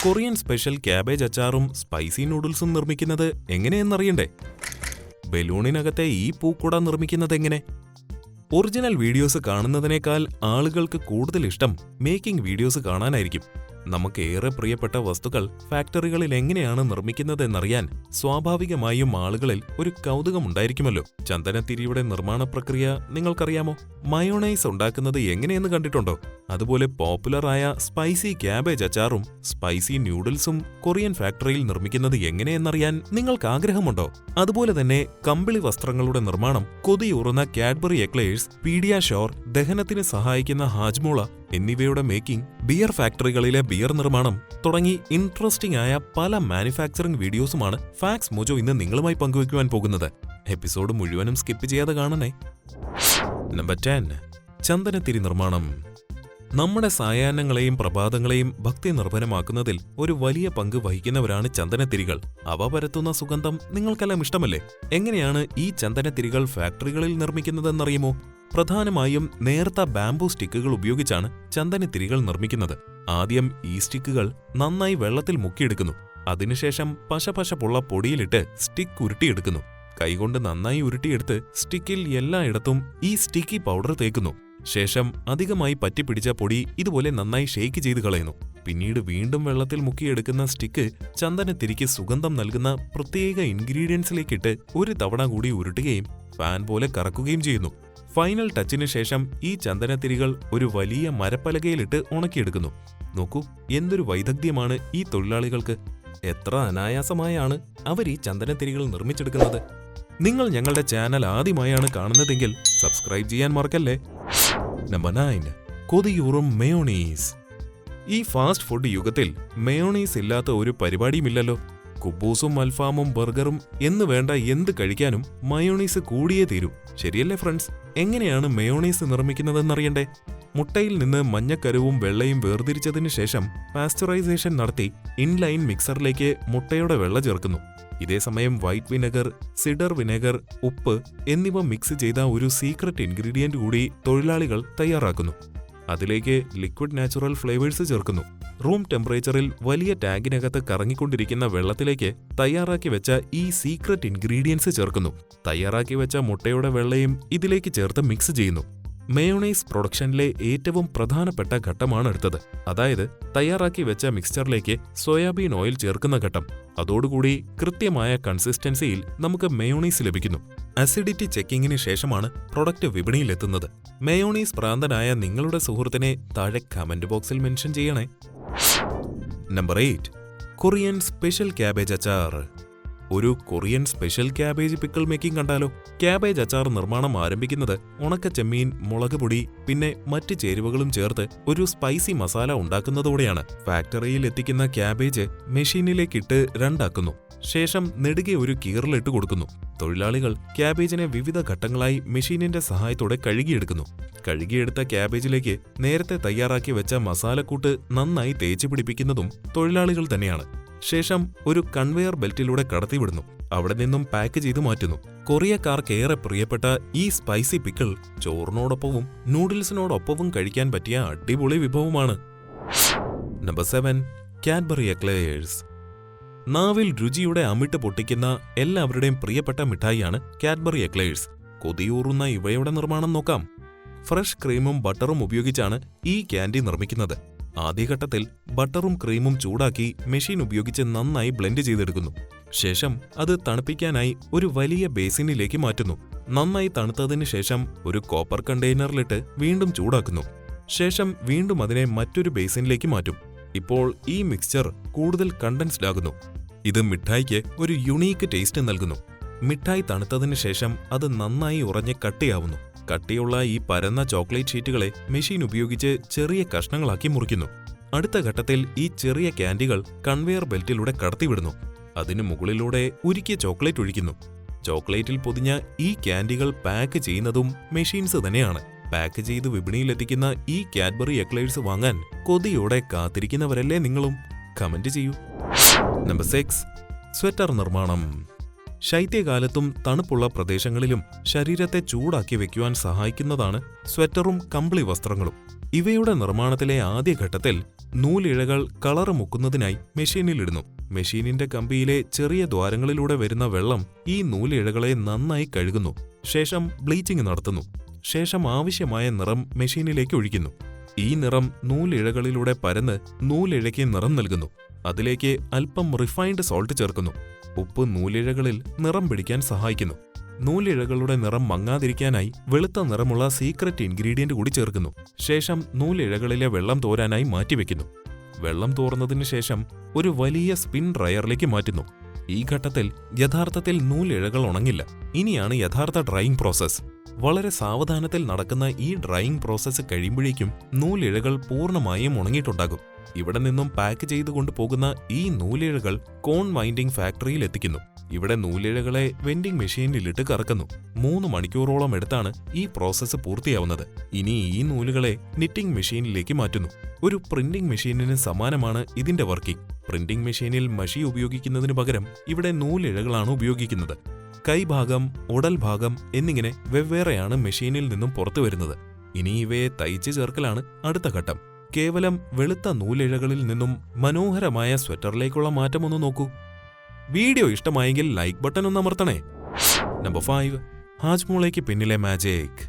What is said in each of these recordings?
Korean special cabbage അച്ചാറും spicy നൂഡിൽസും നിർമ്മിക്കുന്നത് എങ്ങനെയെന്നറിയണ്ടേ? ബലൂണിനകത്തെ ഈ പൂക്കുട നിർമ്മിക്കുന്നത് എങ്ങനെ? ഒറിജിനൽ വീഡിയോസ് കാണുന്നതിനേക്കാൾ ആളുകൾക്ക് കൂടുതൽ ഇഷ്ടം മേക്കിംഗ് വീഡിയോസ് കാണാനായിരിക്കും. നമുക്ക് ഏറെ പ്രിയപ്പെട്ട വസ്തുക്കൾ ഫാക്ടറികളിൽ എങ്ങനെയാണ് നിർമ്മിക്കുന്നതെന്നറിയാൻ സ്വാഭാവികമായും ആളുകളിൽ ഒരു കൗതുകമുണ്ടായിരിക്കുമല്ലോ. ചന്ദനത്തിരിയുടെ നിർമ്മാണ പ്രക്രിയ നിങ്ങൾക്കറിയാമോ? മയോണൈസ് ഉണ്ടാക്കുന്നത് എങ്ങനെയെന്ന് കണ്ടിട്ടുണ്ടോ? അതുപോലെ പോപ്പുലറായ സ്പൈസി ക്യാബേജ് അച്ചാറും സ്പൈസി നൂഡിൽസും കൊറിയൻ ഫാക്ടറിയിൽ നിർമ്മിക്കുന്നത് എങ്ങനെയെന്നറിയാൻ നിങ്ങൾക്ക് ആഗ്രഹമുണ്ടോ? അതുപോലെ തന്നെ കമ്പിളി വസ്ത്രങ്ങളുടെ നിർമ്മാണം, കൊതിയൂറുന്ന കാഡ്ബറി എക്ലെയർസ്, പീഡിയാഷോർ, ദഹനത്തിന് സഹായിക്കുന്ന ഹാജ്മോള എന്നിവയുടെ മേക്കിംഗ്, ബിയർ ഫാക്ടറികളിലെ ബിയർ നിർമ്മാണം തുടങ്ങി ഇൻട്രസ്റ്റിംഗ് ആയ പല മാനുഫാക്ചറിംഗ് വീഡിയോസുമാണ് ഫാക്സ് മോജോ ഇന്ന് നിങ്ങളുമായി പങ്കുവയ്ക്കുവാൻ പോകുന്നത്. എപ്പിസോഡ് മുഴുവനും സ്കിപ്പ് ചെയ്യാതെ കാണണേ. നമ്പർ 10. ചന്ദനത്തിരി നിർമ്മാണം. നമ്മുടെ സായാഹ്നങ്ങളെയും പ്രഭാതങ്ങളെയും ഭക്തി നിർഭരമാക്കുന്നതിൽ ഒരു വലിയ പങ്ക് വഹിക്കുന്നവരാണ് ചന്ദനത്തിരികൾ. അവ പരത്തുന്ന സുഗന്ധം നിങ്ങൾക്കെല്ലാം ഇഷ്ടമല്ലേ? എങ്ങനെയാണ് ഈ ചന്ദനത്തിരികൾ ഫാക്ടറികളിൽ നിർമ്മിക്കുന്നതെന്നറിയുമോ? പ്രധാനമായും നേർത്ത ബാംബു സ്റ്റിക്കുകൾ ഉപയോഗിച്ചാണ് ചന്ദനത്തിരികൾ നിർമ്മിക്കുന്നത്. ആദ്യം ഈ സ്റ്റിക്കുകൾ നന്നായി വെള്ളത്തിൽ മുക്കിയെടുക്കുന്നു. അതിനുശേഷം പശപശപ്പുള്ള പൊടിയിലിട്ട് സ്റ്റിക്ക് ഉരുട്ടിയെടുക്കുന്നു. കൈകൊണ്ട് നന്നായി ഉരുട്ടിയെടുത്ത് സ്റ്റിക്കിൽ എല്ലായിടത്തും ഈ സ്റ്റിക്കി പൗഡർ തേക്കുന്നു. ശേഷം അധികമായി പറ്റിപ്പിടിച്ച പൊടി ഇതുപോലെ നന്നായി ഷേക്ക് ചെയ്ത് കളയുന്നു. പിന്നീട് വീണ്ടും വെള്ളത്തിൽ മുക്കിയെടുക്കുന്ന സ്റ്റിക്ക് ചന്ദനത്തിരിക്ക് സുഗന്ധം നൽകുന്ന പ്രത്യേക ഇൻഗ്രീഡിയൻസിലേക്കിട്ട് ഒരു തവണ കൂടി ഉരുട്ടുകയും ഫാൻ പോലെ കറക്കുകയും ചെയ്യുന്നു. ഫൈനൽ ടച്ചിന് ശേഷം ഈ ചന്ദനത്തിരികൾ ഒരു വലിയ മരപ്പലകയിലിട്ട് ഉണക്കിയെടുക്കുന്നു. നോക്കൂ, എന്തൊരു വൈദഗ്ധ്യമാണ് ഈ തൊഴിലാളികൾക്ക്! എത്ര അനായാസമായാണ് അവർ ഈ ചന്ദനത്തിരികൾ നിർമ്മിച്ചെടുക്കുന്നത്. നിങ്ങൾ ഞങ്ങളുടെ ചാനൽ ആദ്യമായാണ് കാണുന്നതെങ്കിൽ സബ്സ്ക്രൈബ് ചെയ്യാൻ മറക്കല്ലേ. നമ്പർ 9. കൊതിയൂറും മയോണീസ്. ഈ ഫാസ്റ്റ് ഫുഡ് യുഗത്തിൽ മയോണീസ് ഇല്ലാത്ത ഒരു പരിപാടിയുമില്ലല്ലോ. കുബൂസും അൽഫാമും ബർഗറും എന്ന് വേണ്ട എന്ത് കഴിക്കാനും മയോണീസ് കൂടിയേ തീരൂ. ശരിയല്ലേ ഫ്രണ്ട്സ്? എങ്ങനെയാണ് മയോണീസ് നിർമ്മിക്കുന്നതെന്നറിയണ്ടേ? മുട്ടയിൽ നിന്ന് മഞ്ഞക്കരുവും വെള്ളയും വേർതിരിച്ചതിന് ശേഷം പാസ്ചറൈസേഷൻ നടത്തി ഇൻലൈൻ മിക്സറിലേക്ക് മുട്ടയുടെ വെള്ള ചേർക്കുന്നു. ഇതേസമയം വൈറ്റ് വിനെഗർ, സിഡർ വിനെഗർ, ഉപ്പ് എന്നിവ മിക്സ് ചെയ്ത ഒരു സീക്രട്ട് ഇൻഗ്രീഡിയന്റ് കൂടി തൊഴിലാളികൾ തയ്യാറാക്കുന്നു. അതിലേക്ക് ലിക്വിഡ് നാച്ചുറൽ ഫ്ലേവേഴ്സ് ചേർക്കുന്നു. റൂം ടെമ്പറേച്ചറിൽ വലിയ ടാങ്കിനകത്ത് കറങ്ങിക്കൊണ്ടിരിക്കുന്ന വെള്ളത്തിലേക്ക് തയ്യാറാക്കി വെച്ച ഈ സീക്രട്ട് ഇൻഗ്രീഡിയൻസ് ചേർക്കുന്നു. തയ്യാറാക്കി വെച്ച മുട്ടയുടെ വെള്ളയും ഇതിലേക്ക് ചേർത്ത് മിക്സ് ചെയ്യുന്നു. മയോണൈസ് പ്രൊഡക്ഷനിലെ ഏറ്റവും പ്രധാനപ്പെട്ട ഘട്ടമാണ് അടുത്തത്. അതായത് തയ്യാറാക്കി വെച്ച മിക്സ്ചറിലേക്ക് സോയാബീൻ ഓയിൽ ചേർക്കുന്ന ഘട്ടം. അതോടുകൂടി കൃത്യമായ കൺസിസ്റ്റൻസിയിൽ നമുക്ക് മയോണൈസ് ലഭിക്കുന്നു. അസിഡിറ്റി ചെക്കിങ്ങിന് ശേഷമാണ് പ്രൊഡക്റ്റ് വിപണിയിലെത്തുന്നത്. മയോണൈസ് പ്രാന്തനായ നിങ്ങളുടെ സുഹൃത്തിനെ താഴെ കമന്റ് ബോക്സിൽ മെൻഷൻ ചെയ്യണേ. നമ്പർ 8. കൊറിയൻ സ്പെഷ്യൽ ക്യാബേജ് അച്ചാർ. ഒരു Korean special cabbage pickle making കണ്ടാലോ? ക്യാബേജ് അച്ചാർ നിർമ്മാണം ആരംഭിക്കുന്നത് ഉണക്ക ചെമ്മീൻ, മുളക് പൊടി പിന്നെ മറ്റ് ചേരുവകളും ചേർത്ത് ഒരു സ്പൈസി മസാല ഉണ്ടാക്കുന്നതോടെയാണ്. ഫാക്ടറിയിൽ എത്തിക്കുന്ന ക്യാബേജ് മെഷീനിലേക്കിട്ട് രണ്ടാക്കുന്നു. ശേഷം നെടുകെ ഒരു കീറലിട്ട് കൊടുക്കുന്നു. തൊഴിലാളികൾ ക്യാബേജിനെ വിവിധ ഘട്ടങ്ങളായി മെഷീനിന്റെ സഹായത്തോടെ കഴുകിയെടുക്കുന്നു. കഴുകിയെടുത്ത ക്യാബേജിലേക്ക് നേരത്തെ തയ്യാറാക്കി വെച്ച മസാലക്കൂട്ട് നന്നായി തേച്ച് പിടിപ്പിക്കുന്നതും തൊഴിലാളികൾ തന്നെയാണ്. ശേഷം ഒരു കൺവെയർ ബെൽറ്റിലൂടെ കടത്തിവിടുന്നു. അവിടെ നിന്നും പാക്ക് ചെയ്ത് മാറ്റുന്നു. കൊറിയക്കാർക്ക് ഏറെ പ്രിയപ്പെട്ട ഈ സ്പൈസി പിക്കിൾ ചോറിനോടൊപ്പവും നൂഡിൽസിനോടൊപ്പവും കഴിക്കാൻ പറ്റിയ അടിപൊളി വിഭവമാണ്. നമ്പർ 7. Cadbury eclairs. നാവിൽ രുചിയുടെ അമിട്ട് പൊട്ടിക്കുന്ന എല്ലാവരുടെയും പ്രിയപ്പെട്ട മിഠായിയാണ് കാഡ്ബറി എക്ലെയർസ്. കൊതിയൂറുന്ന ഇവയുടെ നിർമ്മാണം നോക്കാം. ഫ്രഷ് ക്രീമും ബട്ടറും ഉപയോഗിച്ചാണ് ഈ ക്യാൻഡി നിർമ്മിക്കുന്നത്. ആദ്യഘട്ടത്തിൽ ബട്ടറും ക്രീമും ചൂടാക്കി മെഷീൻ ഉപയോഗിച്ച് നന്നായി ബ്ലെൻഡ് ചെയ്തെടുക്കുന്നു. ശേഷം അത് തണുപ്പിക്കാനായി ഒരു വലിയ ബേസിനിലേക്ക് മാറ്റുന്നു. നന്നായി തണുത്തതിന് ശേഷം ഒരു കോപ്പർ കണ്ടെയ്നറിലിട്ട് വീണ്ടും ചൂടാക്കുന്നു. ശേഷം വീണ്ടും അതിനെ മറ്റൊരു ബേസിനിലേക്ക് മാറ്റും. ഇപ്പോൾ ഈ മിക്സ്ചർ കൂടുതൽ കണ്ടൻസ്ഡ് ആകുന്നു. ഇത് മിഠായിക്ക് ഒരു യുണീക്ക് ടേസ്റ്റ് നൽകുന്നു. മിഠായി തണുത്തതിന് ശേഷം അത് നന്നായി ഉറഞ്ഞ് കട്ടിയാവുന്നു. കട്ടിയുള്ള ഈ പരന്ന ചോക്ലേറ്റ് ഷീറ്റുകളെ മെഷീൻ ഉപയോഗിച്ച് ചെറിയ കഷ്ണങ്ങളാക്കി മുറിക്കുന്നു. അടുത്ത ഘട്ടത്തിൽ ഈ ചെറിയ ക്യാൻഡികൾ കൺവെയർ ബെൽറ്റിലൂടെ കടത്തിവിടുന്നു. അതിനു മുകളിലൂടെ ഉരുക്കിയ ചോക്ലേറ്റ് ഒഴിക്കുന്നു. ചോക്ലേറ്റിൽ പൊതിഞ്ഞ ഈ ക്യാൻഡികൾ പാക്ക് ചെയ്യുന്നതും മെഷീൻസ് തന്നെയാണ്. പാക്ക് ചെയ്ത് വിപണിയിലെത്തിക്കുന്ന ഈ കാഡ്ബറി എക്ലെയർസ് വാങ്ങാൻ കൊതിയോടെ കാത്തിരിക്കുന്നവരല്ലേ നിങ്ങളും? കമന്റ് ചെയ്യൂ. നമ്പർ 6. സ്വെറ്റർ നിർമ്മാണം. ശൈത്യകാലത്തും തണുപ്പുള്ള പ്രദേശങ്ങളിലും ശരീരത്തെ ചൂടാക്കി വെക്കുവാൻ സഹായിക്കുന്നതാണ് സ്വെറ്ററും കമ്പിളി വസ്ത്രങ്ങളും. ഇവയുടെ നിർമ്മാണത്തിലെ ആദ്യഘട്ടത്തിൽ നൂലിഴകൾ കളറ് മുക്കുന്നതിനായി മെഷീനിലിടുന്നു. മെഷീനിന്റെ കമ്പിയിലെ ചെറിയ ദ്വാരങ്ങളിലൂടെ വരുന്ന വെള്ളം ഈ നൂലിഴകളെ നന്നായി കഴുകുന്നു. ശേഷം ബ്ലീച്ചിങ് നടത്തുന്നു. ശേഷം ആവശ്യമായ നിറം മെഷീനിലേക്ക് ഒഴിക്കുന്നു. ഈ നിറം നൂലിഴകളിലൂടെ പരന്ന് നൂലിഴയ്ക്ക് നിറം നൽകുന്നു. അതിലേക്ക് അല്പം റിഫൈൻഡ് സോൾട്ട് ചേർക്കുന്നു. ഉപ്പ് നൂലിഴകളിൽ നിറം പിടിക്കാൻ സഹായിക്കുന്നു. നൂലിഴകളുടെ നിറം മങ്ങാതിരിക്കാനായി വെളുത്ത നിറമുള്ള സീക്രട്ട് ഇൻഗ്രീഡിയന്റ് കൂടി ചേർക്കുന്നു. ശേഷം നൂലിഴകളിലെ വെള്ളം തോരാനായി മാറ്റിവെക്കുന്നു. വെള്ളം തോർന്നതിനു ശേഷം ഒരു വലിയ സ്പിൻ ഡ്രയറിലേക്ക് മാറ്റുന്നു. ഈ ഘട്ടത്തിൽ യഥാർത്ഥത്തിൽ നൂലിഴകൾ ഉണങ്ങില്ല. ഇനിയാണ് യഥാർത്ഥ ഡ്രൈയിങ് പ്രോസസ്സ്. വളരെ സാവധാനത്തിൽ നടക്കുന്ന ഈ ഡ്രൈയിങ് പ്രോസസ്സ് കഴിയുമ്പോഴേക്കും നൂലിഴകൾ പൂർണ്ണമായും ഉണങ്ങിയിട്ടുണ്ടാകും. ഇവിടെ നിന്നും പാക്ക് ചെയ്തു കൊണ്ടുപോകുന്ന ഈ നൂലിഴകൾ കോൺ വൈൻഡിംഗ് ഫാക്ടറിയിൽ എത്തിക്കുന്നു. ഇവിടെ നൂലിഴകളെ വെൻഡിംഗ് മെഷീനിലിട്ട് കറക്കുന്നു. 3 മണിക്കൂറോളം എടുത്താണ് ഈ പ്രോസസ്സ് പൂർത്തിയാവുന്നത്. ഇനി ഈ നൂലുകളെ നിറ്റിംഗ് മെഷീനിലേക്ക് മാറ്റുന്നു. ഒരു പ്രിന്റിംഗ് മെഷീനിന് സമാനമാണ് ഇതിന്റെ വർക്കിംഗ്. പ്രിന്റിംഗ് മെഷീനിൽ മഷി ഉപയോഗിക്കുന്നതിനു പകരം ഇവിടെ നൂലിഴകളാണ് ഉപയോഗിക്കുന്നത്. കൈഭാഗം, ഉടൽ ഭാഗം എന്നിങ്ങനെ വെവ്വേറെയാണ് മെഷീനിൽ നിന്നും പുറത്തു വരുന്നത്. ഇനി ഇവയെ തയ്ച്ചു ചേർക്കലാണ് അടുത്ത ഘട്ടം. കേവലം വെളുത്ത നൂലിഴകളിൽ നിന്നും മനോഹരമായ സ്വെറ്ററിലേക്കുള്ള മാറ്റമൊന്ന് നോക്കൂ. വീഡിയോ ഇഷ്ടമായെങ്കിൽ ലൈക്ക് ബട്ടൺ ഒന്ന് അമർത്തണേ. നമ്പർ 5, ഹാജ്മോളയ്ക്ക് പിന്നിലെ മാജിക്.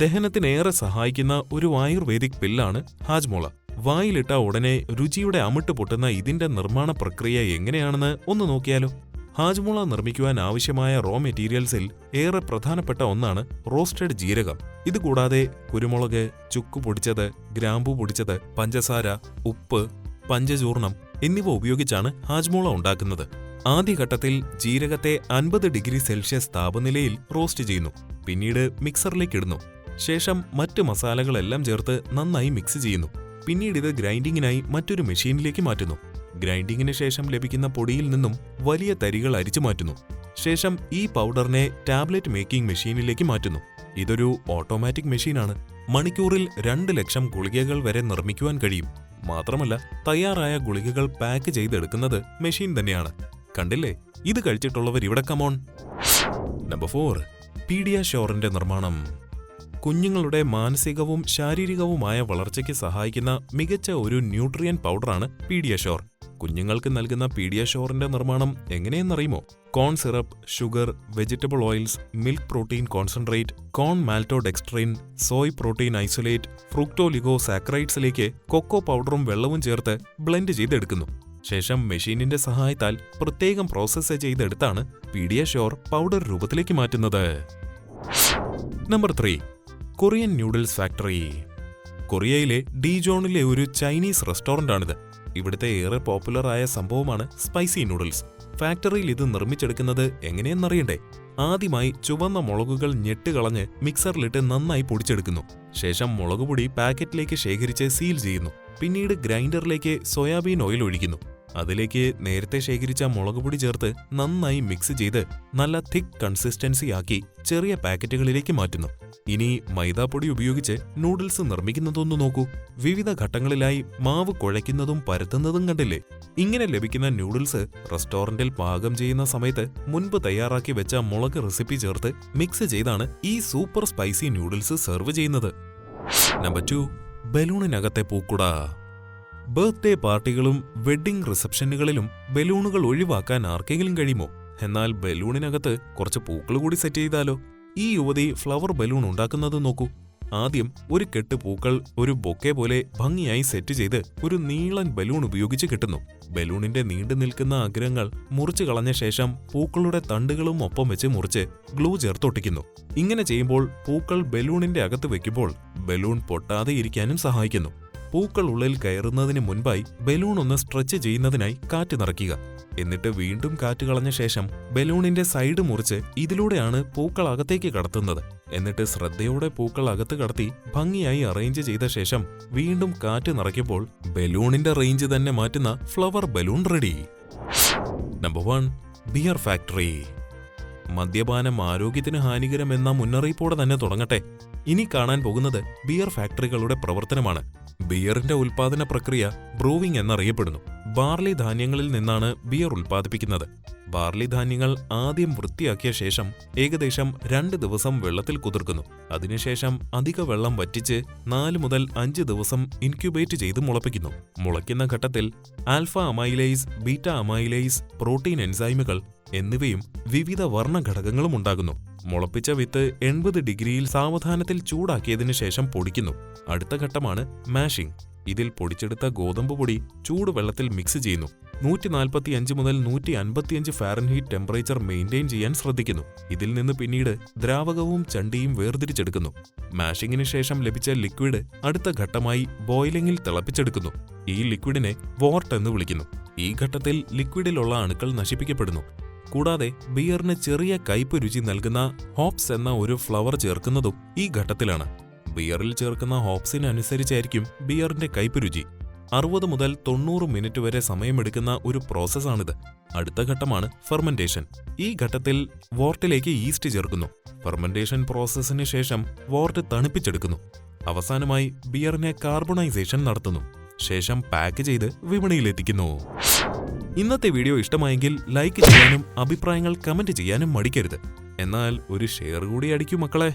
ദഹനത്തിനേറെ സഹായിക്കുന്ന ഒരു ആയുർവേദിക് പില്ലാണ് ഹാജ്മോള. വായിലിട്ട ഉടനെ രുചിയുടെ അമിട്ട് പൊട്ടുന്ന ഇതിന്റെ നിർമ്മാണ പ്രക്രിയ എങ്ങനെയാണെന്ന് ഒന്ന് നോക്കിയാലോ. ഹാജ്മോള നിർമ്മിക്കുവാൻ ആവശ്യമായ റോ മെറ്റീരിയൽസിൽ ഏറെ പ്രധാനപ്പെട്ട ഒന്നാണ് റോസ്റ്റഡ് ജീരകം. ഇതുകൂടാതെ കുരുമുളക്, ചുക്ക് പൊടിച്ചത്, ഗ്രാമ്പൂ പൊടിച്ചത്, പഞ്ചസാര, ഉപ്പ്, പഞ്ചചൂർണം എന്നിവ ഉപയോഗിച്ചാണ് ഹാജ്മോള ഉണ്ടാക്കുന്നത്. ആദ്യഘട്ടത്തിൽ ജീരകത്തെ 50 ഡിഗ്രി സെൽഷ്യസ് താപനിലയിൽ റോസ്റ്റ് ചെയ്യുന്നു. പിന്നീട് മിക്സറിലേക്ക് ഇടുന്നു. ശേഷം മറ്റ് മസാലകളെല്ലാം ചേർത്ത് നന്നായി മിക്സ് ചെയ്യുന്നു. പിന്നീട് ഇത് ഗ്രൈൻഡിങ്ങിനായി മറ്റൊരു മെഷീനിലേക്ക് മാറ്റുന്നു. ഗ്രൈൻഡിങ്ങിന് ശേഷം ലഭിക്കുന്ന പൊടിയിൽ നിന്നും വലിയ തരികൾ അരിച്ചു മാറ്റുന്നു. ശേഷം ഈ പൗഡറിനെ ടാബ്ലറ്റ് മേക്കിംഗ് മെഷീനിലേക്ക് മാറ്റുന്നു. ഇതൊരു ഓട്ടോമാറ്റിക് മെഷീനാണ്. മണിക്കൂറിൽ 2 ലക്ഷം ഗുളികകൾ വരെ നിർമ്മിക്കുവാൻ കഴിയും. മാത്രമല്ല, തയ്യാറായ ഗുളികകൾ പാക്ക് ചെയ്തെടുക്കുന്നത് മെഷീൻ തന്നെയാണ്. കണ്ടില്ലേ? ഇത് കഴിച്ചിട്ടുള്ളവർ ഇവിടെ കമോൺ. നമ്പർ 4, പീഡിയാഷോറിന്റെ നിർമ്മാണം. കുഞ്ഞുങ്ങളുടെ മാനസികവും ശാരീരികവുമായ വളർച്ചയ്ക്ക് സഹായിക്കുന്ന മികച്ച ഒരു ന്യൂട്രിയൻ പൗഡറാണ് പീഡിയാഷോർ. കുഞ്ഞുങ്ങൾക്ക് നൽകുന്ന പീഡിയാഷോറിന്റെ നിർമ്മാണം എങ്ങനെയെന്നറിയുമോ? Corn syrup, sugar, vegetable oils, milk protein concentrate, corn maltodextrin, soy protein isolate, ഫ്രുക്ടോലിഗോസാക്കറൈഡ്സിലേക്ക് കൊക്കോ പൗഡറും വെള്ളവും ചേർത്ത് ബ്ലെൻഡ് ചെയ്തെടുക്കുന്നു. ശേഷം മെഷീനിന്റെ സഹായത്താൽ പ്രത്യേകം പ്രോസസ്സ് ചെയ്തെടുത്താണ് പീഡിയാഷോർ പൗഡർ രൂപത്തിലേക്ക് മാറ്റുന്നത്. Number 3, Korean noodles factory. കൊറിയയിലെ ഡീജോണിലെ ഒരു ചൈനീസ് റെസ്റ്റോറന്റാണിത്. ഇവിടുത്തെ ഏറെ പോപ്പുലറായ സംഭവമാണ് സ്പൈസി നൂഡിൽസ്. ഫാക്ടറിയിൽ ഇത് നിർമ്മിച്ചെടുക്കുന്നത് എങ്ങനെയെന്നറിയണ്ടേ? ആദ്യമായി ചുവന്ന മുളകുകൾ ഞെട്ടുകളഞ്ഞ് മിക്സറിലിട്ട് നന്നായി പൊടിച്ചെടുക്കുന്നു. ശേഷം മുളകുപൊടി പാക്കറ്റിലേക്ക് ശേഖരിച്ച് സീൽ ചെയ്യുന്നു. പിന്നീട് ഗ്രൈൻഡറിലേക്ക് സോയാബീൻ ഓയിൽ ഒഴിക്കുന്നു. അതിലേക്ക് നേരത്തെ ശേഖരിച്ച മുളകുപൊടി ചേർത്ത് നന്നായി മിക്സ് ചെയ്ത് നല്ല തിക്ക് കൺസിസ്റ്റൻസി ആക്കി ചെറിയ പാക്കറ്റുകളിലേക്ക് മാറ്റുന്നു. ഇനി മൈദാപ്പൊടി ഉപയോഗിച്ച് നൂഡിൽസ് നിർമ്മിക്കുന്നതൊന്നു നോക്കൂ. വിവിധ ഘട്ടങ്ങളിലായി മാവ് കുഴയ്ക്കുന്നതും പരത്തുന്നതും കണ്ടില്ലേ? ഇങ്ങനെ ലഭിക്കുന്ന നൂഡിൽസ് റെസ്റ്റോറന്റിൽ പാകം ചെയ്യുന്ന സമയത്ത് മുൻപ് തയ്യാറാക്കി വെച്ച മുളക് റെസിപ്പി ചേർത്ത് മിക്സ് ചെയ്താണ് ഈ സൂപ്പർ സ്പൈസി നൂഡിൽസ് സെർവ് ചെയ്യുന്നത്. നമ്പർ 2, ബലൂണിനകത്തെ പൂക്കുട. ബർത്ത്ഡേ പാർട്ടികളും വെഡ്ഡിംഗ് റിസപ്ഷനുകളിലും ബലൂണുകൾ ഒഴിവാക്കാൻ ആർക്കെങ്കിലും കഴിയുമോ? എന്നാൽ ബലൂണിനകത്ത് കുറച്ച് പൂക്കൾ കൂടി സെറ്റ് ചെയ്താലോ? ഈ യുവതി ഫ്ലവർ ബലൂൺ ഉണ്ടാക്കുന്നത് നോക്കൂ. ആദ്യം ഒരു കെട്ട് പൂക്കൾ ഒരു ബൊക്കെ പോലെ ഭംഗിയായി സെറ്റ് ചെയ്ത് ഒരു നീളൻ ബലൂൺ ഉപയോഗിച്ച് കെട്ടുന്നു. ബലൂണിന്റെ നീണ്ടു നിൽക്കുന്ന അഗ്രങ്ങൾ മുറിച്ചു കളഞ്ഞ ശേഷം പൂക്കളുടെ തണ്ടുകളും ഒപ്പം വെച്ച് മുറിച്ച് ഗ്ലൂ ചേർത്തൊട്ടിക്കുന്നു. ഇങ്ങനെ ചെയ്യുമ്പോൾ പൂക്കൾ ബലൂണിന്റെ അകത്ത് വെക്കുമ്പോൾ ബലൂൺ പൊട്ടാതെ ഇരിക്കാനും സഹായിക്കുന്നു. പൂക്കൾ ഉള്ളിൽ കയറുന്നതിന് മുൻപായി ബലൂൺ ഒന്ന് സ്ട്രെച്ച് ചെയ്യുന്നതിനായി കാറ്റ് നിറയ്ക്കുക. എന്നിട്ട് വീണ്ടും കാറ്റ് കളഞ്ഞ ശേഷം ബലൂണിന്റെ സൈഡ് മുറിച്ച് ഇതിലൂടെയാണ് പൂക്കൾ അകത്തേക്ക് കടത്തുന്നത്. എന്നിട്ട് ശ്രദ്ധയോടെ പൂക്കൾ അകത്ത് കടത്തി ഭംഗിയായി അറേഞ്ച് ചെയ്ത ശേഷം വീണ്ടും കാറ്റ് നിറയ്ക്കുമ്പോൾ ബലൂണിന്റെ റേഞ്ച് തന്നെ മാറ്റുന്ന flower balloon ready. Number 1, beer factory. മദ്യപാനം ആരോഗ്യത്തിന് ഹാനികരമെന്ന മുന്നറിയിപ്പോടെ തന്നെ തുടങ്ങട്ടെ. ഇനി കാണാൻ പോകുന്നത് ബിയർ ഫാക്ടറികളുടെ പ്രവർത്തനമാണ്. ബിയറിന്റെ ഉൽപാദന പ്രക്രിയ ബ്രൂവിംഗ് എന്നറിയപ്പെടുന്നു. ബാർലി ധാന്യങ്ങളിൽ നിന്നാണ് ബിയർ ഉൽപ്പാദിപ്പിക്കുന്നത്. ബാർലി ധാന്യങ്ങൾ ആദ്യം വൃത്തിയാക്കിയ ശേഷം ഏകദേശം 2 ദിവസം വെള്ളത്തിൽ കുതിർക്കുന്നു. അതിനുശേഷം അധിക വെള്ളം വറ്റിച്ച് 4 മുതൽ 5 ദിവസം ഇൻക്യുബേറ്റ് ചെയ്ത് മുളപ്പിക്കുന്നു. മുളയ്ക്കുന്ന ഘട്ടത്തിൽ alpha amylase, beta amylase, protein എൻസൈമുകൾ എന്നിവയും വിവിധ വർണ്ണഘടകങ്ങളും ഉണ്ടാകുന്നു. മുളപ്പിച്ച വിത്ത് 80 ഡിഗ്രിയിൽ സാവധാനത്തിൽ ചൂടാക്കിയതിനു ശേഷം പൊടിക്കുന്നു. അടുത്ത ഘട്ടമാണ് മാഷിംഗ്. ഇതിൽ പൊടിച്ചെടുത്ത ഗോതമ്പ് പൊടി ചൂടുവെള്ളത്തിൽ മിക്സ് ചെയ്യുന്നു. 145 മുതൽ 155 ഫാരൻഹീറ്റ് ടെമ്പറേച്ചർ മെയിൻറ്റെയിൻ ചെയ്യാൻ ശ്രദ്ധിക്കുന്നു. ഇതിൽ നിന്ന് പിന്നീട് ദ്രാവകവും ചണ്ടിയും വേർതിരിച്ചെടുക്കുന്നു. മാഷിങ്ങിന് ശേഷം ലഭിച്ച ലിക്വിഡ് അടുത്ത ഘട്ടമായി ബോയിലിംഗിൽ തിളപ്പിച്ചെടുക്കുന്നു. ഈ ലിക്വിഡിനെ വോർട്ട് എന്ന് വിളിക്കുന്നു. ഈ ഘട്ടത്തിൽ ലിക്വിഡിലുള്ള അണുക്കൾ നശിപ്പിക്കപ്പെടുന്നു. കൂടാതെ ബിയറിന് ചെറിയ കയ്പ് രുചി നൽകുന്ന ഹോപ്സ് എന്ന ഒരു ഫ്ലവർ ചേർക്കുന്നതും ഈ ഘട്ടത്തിലാണ്. ബിയറിൽ ചേർക്കുന്ന ഹോപ്സിനനുസരിച്ചായിരിക്കും ബിയറിന്റെ കയ്പ് രുചി. 60 മുതൽ 90 മിനിറ്റ് വരെ സമയമെടുക്കുന്ന ഒരു പ്രോസസ്സാണിത്. അടുത്ത ഘട്ടമാണ് ഫെർമെന്റേഷൻ. ഈ ഘട്ടത്തിൽ വോർട്ടിലേക്ക് ഈസ്റ്റ് ചേർക്കുന്നു. ഫെർമെന്റേഷൻ പ്രോസസ്സിന് ശേഷം വോർട്ട് തണുപ്പിച്ചെടുക്കുന്നു. അവസാനമായി ബിയറിനെ കാർബണൈസേഷൻ നടത്തുന്നു. ശേഷം പാക്ക് ചെയ്ത് വിപണിയിലെത്തിക്കുന്നു. ഇന്നത്തെ വീഡിയോ ഇഷ്ടമായെങ്കിൽ ലൈക്ക് ചെയ്യാനും അഭിപ്രായങ്ങൾ കമന്റ് ചെയ്യാനും മടിക്കരുത്. എന്നാൽ ഒരു ഷെയർ കൂടി അടിക്കൂ മക്കളെ.